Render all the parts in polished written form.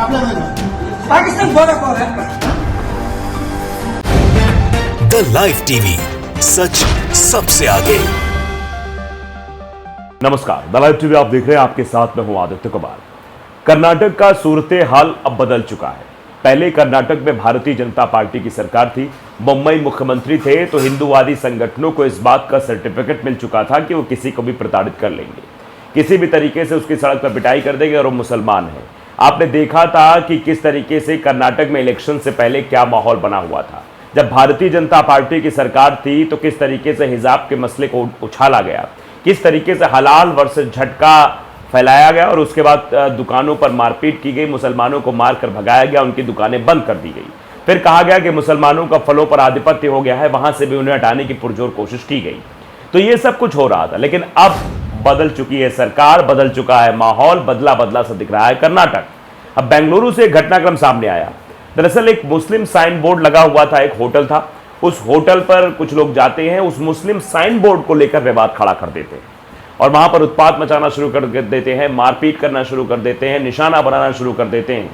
Pakistan border पर है। The live TV, सच सबसे आगे। नमस्कार, द लाइव टीवी आप देख रहे हैं, आपके साथ मैं हूं आदित्य कुमार। कर्नाटक का सूरत हाल अब बदल चुका है। पहले कर्नाटक में भारतीय जनता पार्टी की सरकार थी, मुंबई मुख्यमंत्री थे, तो हिंदूवादी संगठनों को इस बात का सर्टिफिकेट मिल चुका था कि वो किसी को भी प्रताड़ित कर लेंगे, किसी भी तरीके से उसकी सड़क पर पिटाई कर देंगे और वो मुसलमान है। आपने देखा था कि किस तरीके से कर्नाटक में इलेक्शन से पहले क्या माहौल बना हुआ था। जब भारतीय जनता पार्टी की सरकार थी तो किस तरीके से हिजाब के मसले को उछाला गया, किस तरीके से हलाल वर्सेस झटका फैलाया गया और उसके बाद दुकानों पर मारपीट की गई, मुसलमानों को मारकर भगाया गया, उनकी दुकानें बंद कर दी गई। फिर कहा गया कि मुसलमानों का फलों पर आधिपत्य हो गया है, वहां से भी उन्हें हटाने की पुरजोर कोशिश की गई। तो ये सब कुछ हो रहा था, लेकिन अब बदल चुकी है सरकार, बदल चुका है माहौल, बदला बदला सा दिख रहा है कर्नाटक। अब बेंगलुरु से एक घटनाक्रम सामने आया। दरअसल एक मुस्लिम साइन बोर्ड लगा हुआ था, एक होटल था, उस होटल पर कुछ लोग जाते हैं, उस मुस्लिम साइन बोर्ड को लेकर विवाद खड़ा कर देते हैं और वहां पर उत्पात मचाना शुरू कर देते हैं, मारपीट करना शुरू कर देते हैं, निशाना बनाना शुरू कर देते हैं।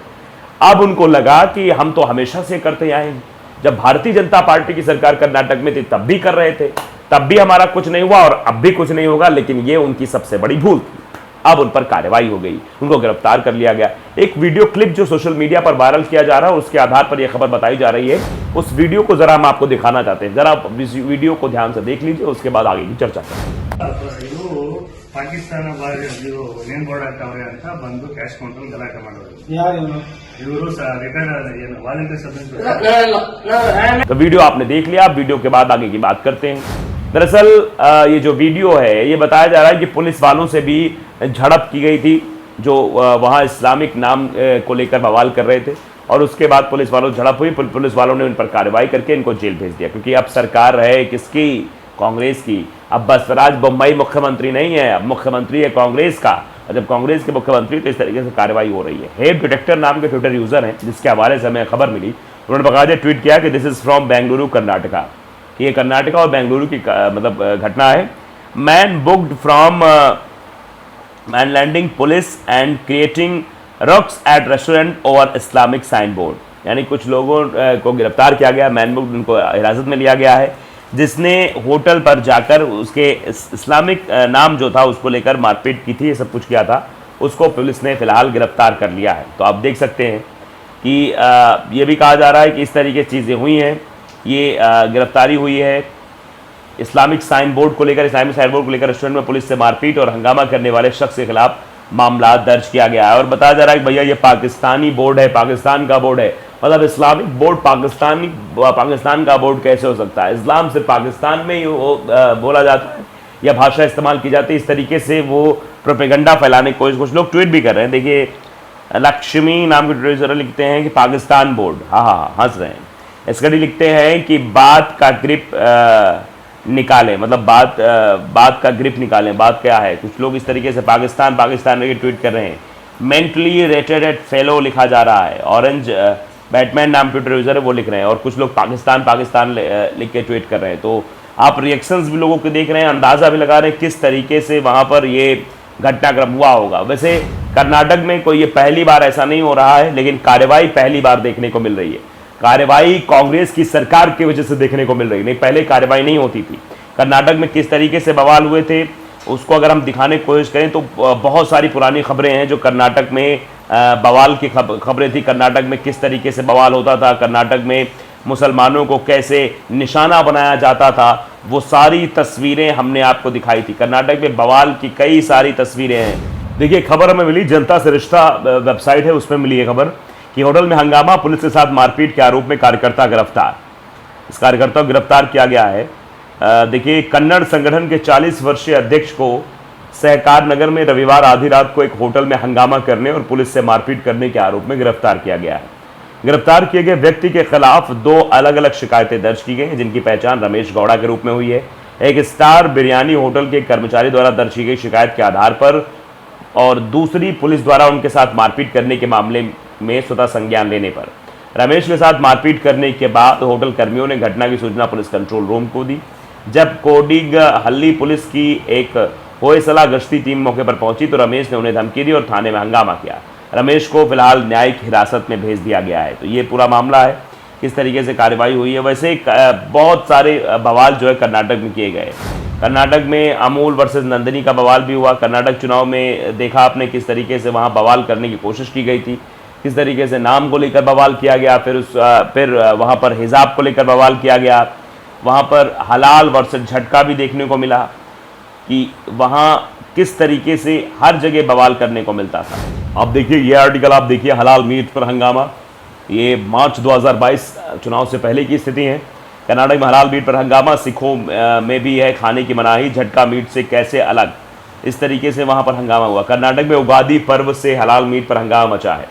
अब उनको लगा कि हम तो हमेशा से करते आए हैं, जब भारतीय जनता पार्टी की सरकार कर्नाटक में थी तब भी कर रहे थे, तब भी हमारा कुछ नहीं हुआ और अब भी कुछ नहीं होगा, लेकिन ये उनकी सबसे बड़ी भूल थी। अब उन पर कार्रवाई हो गई, उनको गिरफ्तार कर लिया गया। एक वीडियो क्लिप जो सोशल मीडिया पर वायरल किया जा रहा है, उसके आधार पर यह खबर बताई जा रही है। उस वीडियो को जरा हम आपको दिखाना चाहते हैं, जरा इस वीडियो को ध्यान से देख लीजिए, उसके बाद आगे की चर्चा करें। ಪಾಕಿಸ್ತಾನ ಇದು ನೇಮ್ ಬೋರ್ಡ್ ಹಾಕವ್ರೆ ಅಂತ ಬಂದು ಕ್ಯಾಶ್ ಕೌಂಟರ್ ಗಲಾಟೆ ಮಾಡೋದು यार ಇವರು ರಿಟೈರ್ಡ್ ಏನು ವಾಲಂಟಿಯರ್ सब इंस्पेक्टर। तो वीडियो आपने देख लिया, आप वीडियो के बाद आगे की बात करते हैं। दरअसल ये जो वीडियो है ये बताया जा रहा है कि पुलिस वालों से भी झड़प की गई थी, जो वहां इस्लामिक नाम को लेकर बवाल कर रहे थे और उसके बाद पुलिस वालों से झड़प हुई। पुलिस वालों ने उन पर कार्रवाई करके इनको जेल भेज दिया, क्योंकि अब सरकार है किसकी? कांग्रेस की। अब बसवराज बोम्मई मुख्यमंत्री नहीं है, अब मुख्यमंत्री है कांग्रेस का। और जब कांग्रेस के मुख्यमंत्री तो इस तरीके से कार्रवाई हो रही है। हेप डिटेक्टर नाम के ट्विटर यूजर हैं, जिसके हवाले से हमें खबर मिली, उन्होंने बकायदे ट्वीट किया कि this is from Bengaluru Karnataka, कि ये कर्नाटका और बेंगलुरु की मतलब घटना है। Man booked from man landing police and creating rocks at restaurant over Islamic sign board, यानी कुछ लोगों को गिरफ्तार किया गया, मैन बुक्ड, उनको हिरासत में लिया गया है, जिसने होटल पर जाकर उसके इस्लामिक नाम जो था उसको लेकर मारपीट की थी, ये सब कुछ किया था, उसको पुलिस ने फिलहाल गिरफ्तार कर लिया है। तो आप देख सकते हैं कि ये भी कहा जा रहा है कि इस तरीके चीज़ें हुई हैं, ये गिरफ्तारी हुई है इस्लामिक साइन बोर्ड को लेकर। इस्लामिक साइन बोर्ड को लेकर रेस्टोरेंट में पुलिस से मारपीट और हंगामा करने वाले शख्स के खिलाफ मामला दर्ज किया गया है और बताया जा रहा है कि भैया ये पाकिस्तानी बोर्ड है, पाकिस्तान का बोर्ड है। मतलब इस्लामिक बोर्ड पाकिस्तान का बोर्ड कैसे हो सकता है? इस्लाम सिर्फ पाकिस्तान में ही बोला जाता है या भाषा इस्तेमाल की जाती है, इस तरीके से वो प्रोपेगेंडा फैलाने की कोशिश, कुछ लोग ट्वीट भी कर रहे हैं। देखिए लक्ष्मी नाम के ट्वीटर लिखते हैं कि पाकिस्तान बोर्ड, हाँ हंस रहे हैं। इसकड़ी लिखते हैं कि बात का ग्रिप निकालें, मतलब बात का ग्रिप निकालें, बात क्या है? कुछ लोग इस तरीके से पाकिस्तान में ट्वीट कर रहे हैं। मेंटली रिटार्डेड फेलो लिखा जा रहा है, ऑरेंज बैटमैन नाम ट्विटर यूजर है वो लिख रहे हैं, और कुछ लोग पाकिस्तान लिख के ट्वीट कर रहे हैं। तो आप रिएक्शंस भी लोगों के देख रहे हैं, अंदाज़ा भी लगा रहे हैं किस तरीके से वहाँ पर ये घटनाक्रम हुआ होगा। वैसे कर्नाटक में कोई ये पहली बार ऐसा नहीं हो रहा है, लेकिन कार्रवाई पहली बार देखने को मिल रही है। कार्रवाई कांग्रेस की सरकार की वजह से देखने को मिल रही है, नहीं पहले कार्रवाई नहीं होती थी। कर्नाटक में किस तरीके से बवाल हुए थे उसको अगर हम दिखाने की कोशिश करें तो बहुत सारी पुरानी खबरें हैं जो कर्नाटक में बवाल की खबरें थी। कर्नाटक में किस तरीके से बवाल होता था, कर्नाटक में मुसलमानों को कैसे निशाना बनाया जाता था, वो सारी तस्वीरें हमने आपको दिखाई थी। कर्नाटक में बवाल की कई सारी तस्वीरें हैं। देखिए खबर हमें मिली, जनता से रिश्ता वेबसाइट है, उसमें मिली है खबर कि होटल में हंगामा, पुलिस के साथ मारपीट के आरोप में कार्यकर्ता गिरफ्तार। इस कार्यकर्ता को गिरफ्तार किया गया है। देखिए कन्नड़ संगठन के 40 वर्षीय अध्यक्ष को सहकार नगर में रविवार आधी रात को एक होटल में हंगामा करने और पुलिस से मारपीट करने के आरोप में गिरफ्तार किया गया है। गिरफ्तार किए गए व्यक्ति के खिलाफ 2 अलग अलग शिकायतें दर्ज की गई हैं, जिनकी पहचान रमेश गौड़ा के रूप में हुई है। एक स्टार बिरयानी होटल के कर्मचारी द्वारा दर्ज की गई शिकायत के आधार पर और दूसरी पुलिस द्वारा उनके साथ मारपीट करने के मामले में स्वतः संज्ञान लेने पर। रमेश के साथ मारपीट करने के बाद होटल कर्मियों ने घटना की सूचना पुलिस कंट्रोल रूम को दी। जब कोडिग हल्ली पुलिस की एक होयसला गश्ती टीम मौके पर पहुंची तो रमेश ने उन्हें धमकी दी और थाने में हंगामा किया। रमेश को फिलहाल न्यायिक हिरासत में भेज दिया गया है। तो ये पूरा मामला है, किस तरीके से कार्रवाई हुई है। वैसे बहुत सारे बवाल जो है कर्नाटक में किए गए। कर्नाटक में अमूल वर्सेस नंदिनी का बवाल भी हुआ। कर्नाटक चुनाव में देखा आपने किस तरीके से वहाँ बवाल करने की कोशिश की गई थी, किस तरीके से नाम को लेकर बवाल किया गया, फिर वहाँ पर हिजाब को लेकर बवाल किया गया। वहाँ पर हलाल वर्सेस झटका भी देखने को मिला कि वहाँ किस तरीके से हर जगह बवाल करने को मिलता था। अब देखिए ये आर्टिकल, आप देखिए हलाल मीट पर हंगामा, ये मार्च 2022 चुनाव से पहले की स्थिति है। कर्नाटक में हलाल मीट पर हंगामा, सिखों में भी है खाने की मनाही, झटका मीट से कैसे अलग, इस तरीके से वहाँ पर हंगामा हुआ। कर्नाटक में उगादी पर्व से हलाल मीट पर हंगामा मचा है।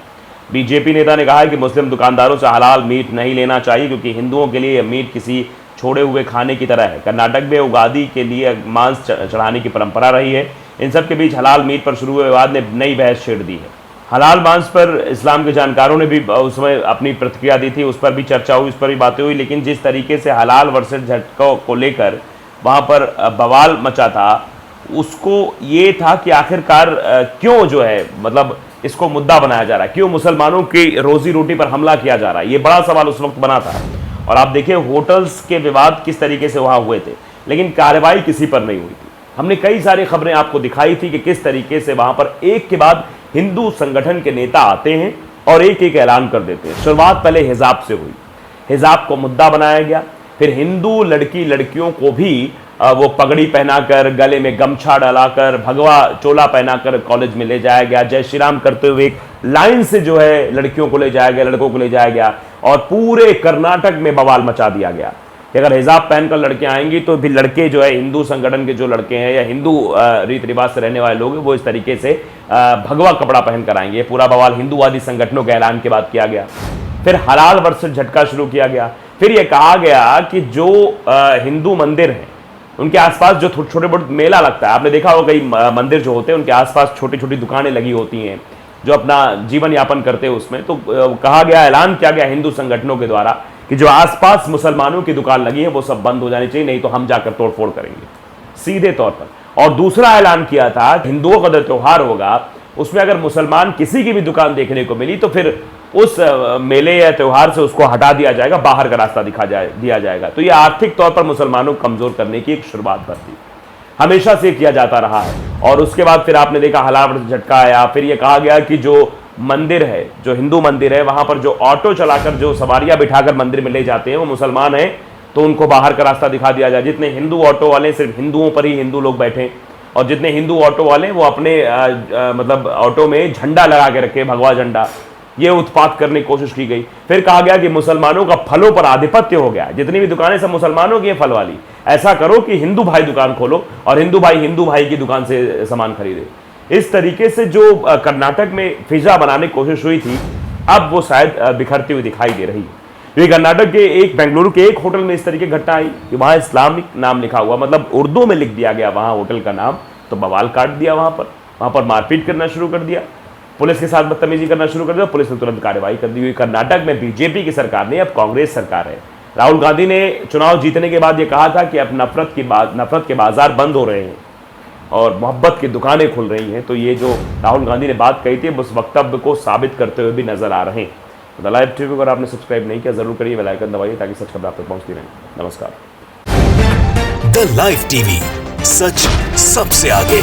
बीजेपी नेता ने कहा है कि मुस्लिम दुकानदारों से हलाल मीट नहीं लेना चाहिए क्योंकि हिंदुओं के लिए यह मीट किसी छोड़े हुए खाने की तरह है। कर्नाटक में उगादी के लिए मांस चढ़ाने की परंपरा रही है। इन सब के बीच हलाल मीट पर शुरू हुए विवाद ने नई बहस छेड़ दी है। हलाल मांस पर इस्लाम के जानकारों ने भी उस समय अपनी प्रतिक्रिया दी थी, उस पर भी चर्चा हुई, उस पर भी बातें हुई। लेकिन जिस तरीके से हलाल वर्सेस झटका को लेकर वहाँ पर बवाल मचा था, उसको ये था कि आखिरकार क्यों जो है मतलब इसको मुद्दा बनाया जा रहा है, क्यों मुसलमानों की रोजी रोटी पर हमला किया जा रहा है, ये बड़ा सवाल उस वक्त बना था। और आप देखिए होटल्स के विवाद किस तरीके से वहाँ हुए थे, लेकिन कार्रवाई किसी पर नहीं हुई थी। हमने कई सारी खबरें आपको दिखाई थी कि किस तरीके से वहाँ पर एक के बाद हिंदू संगठन के नेता आते हैं और एक एक ऐलान कर देते हैं। शुरुआत पहले हिजाब से हुई, हिजाब को मुद्दा बनाया गया, फिर हिंदू लड़कियों को भी वो पगड़ी पहनाकर, गले में गमछा डालाकर, भगवा चोला पहनाकर कॉलेज में ले जाया गया। जय श्री राम करते हुए एक लाइन से जो है लड़कियों को ले जाया गया, लड़कों को ले जाया गया और पूरे कर्नाटक में बवाल मचा दिया गया कि अगर हिजाब पहनकर लड़कियां आएंगी तो भी लड़के जो है हिंदू संगठन के जो लड़के हैं या हिंदू रीति रिवाज से रहने वाले लोग हैं वो इस तरीके से भगवा कपड़ा पहनकर आएंगे। पूरा बवाल हिंदूवादी संगठनों के ऐलान के बाद किया गया। फिर हलाल वर्सेस झटका शुरू किया गया। फिर यह कहा गया कि जो हिंदू मंदिर हैं उनके आसपास जो छोटे छोटे मेला लगता है, आपने देखा होगा कई मंदिर जो होते हैं उनके आसपास छोटी छोटी दुकानें लगी होती हैं जो अपना जीवन यापन करते हैं उसमें, तो कहा गया, ऐलान किया गया हिंदू संगठनों के द्वारा कि जो आसपास मुसलमानों की दुकान लगी है वो सब बंद हो जानी चाहिए, नहीं तो हम जाकर तोड़फोड़ करेंगे सीधे तौर पर। और दूसरा ऐलान किया था हिंदुओं का जो त्यौहार होगा उसमें अगर मुसलमान किसी की भी दुकान देखने को मिली तो फिर उस मेले या त्यौहार से उसको हटा दिया जाएगा, बाहर का रास्ता दिया जाएगा। तो ये आर्थिक तौर पर मुसलमानों को कमजोर करने की एक शुरुआत पर थी, हमेशा से किया जाता रहा है। और उसके बाद फिर आपने देखा हलाल झटका आया। फिर ये कहा गया कि जो मंदिर है, जो हिंदू मंदिर है, वहां पर जो ऑटो चलाकर जो सवारियां बिठाकर मंदिर में ले जाते हैं वो मुसलमान हैं तो उनको बाहर का रास्ता दिखा दिया जाए। जितने हिंदू ऑटो वाले सिर्फ हिंदुओं पर ही हिंदू लोग बैठे और जितने हिंदू ऑटो वाले वो अपने मतलब ऑटो में झंडा लगा के रखे, भगवा झंडा, ये उत्पात करने की कोशिश की गई। फिर कहा गया कि मुसलमानों का फलों पर आधिपत्य हो गया, जितनी भी दुकानें सब मुसलमानों की है फल वाली, ऐसा करो कि हिंदू भाई दुकान खोलो और हिंदू भाई की दुकान से सामान खरीदे। इस तरीके से जो कर्नाटक में फिजा बनाने की कोशिश हुई थी अब वो शायद बिखरती हुई दिखाई दे रही है। ये कर्नाटक के एक बेंगलुरु के एक होटल में इस तरीके की घटना आई कि वहाँ इस्लामिक नाम लिखा हुआ, मतलब उर्दू में लिख दिया गया वहाँ होटल का नाम, तो बवाल काट दिया। वहाँ पर मारपीट करना शुरू कर दिया, पुलिस के साथ बदतमीजी करना शुरू कर दिया, पुलिस ने तुरंत कार्रवाई कर दी हुई। कर्नाटक में बीजेपी की सरकार नहीं, अब कांग्रेस सरकार है। राहुल गांधी ने चुनाव जीतने के बाद ये कहा था कि अब नफरत के बाजार बंद हो रहे हैं और मोहब्बत की दुकानें खुल रही हैं। तो ये जो राहुल गांधी ने बात कही थी उस वक्तव्य को साबित करते हुए भी नजर आ रहे हैं। द लाइव टीवी को अगर आपने सब्सक्राइब नहीं किया जरूर करिए, बेल आइकन दबाइए ताकि सच खबर आप तक पहुंचती रहे। नमस्कार। द लाइव टीवी, सच सबसे आगे।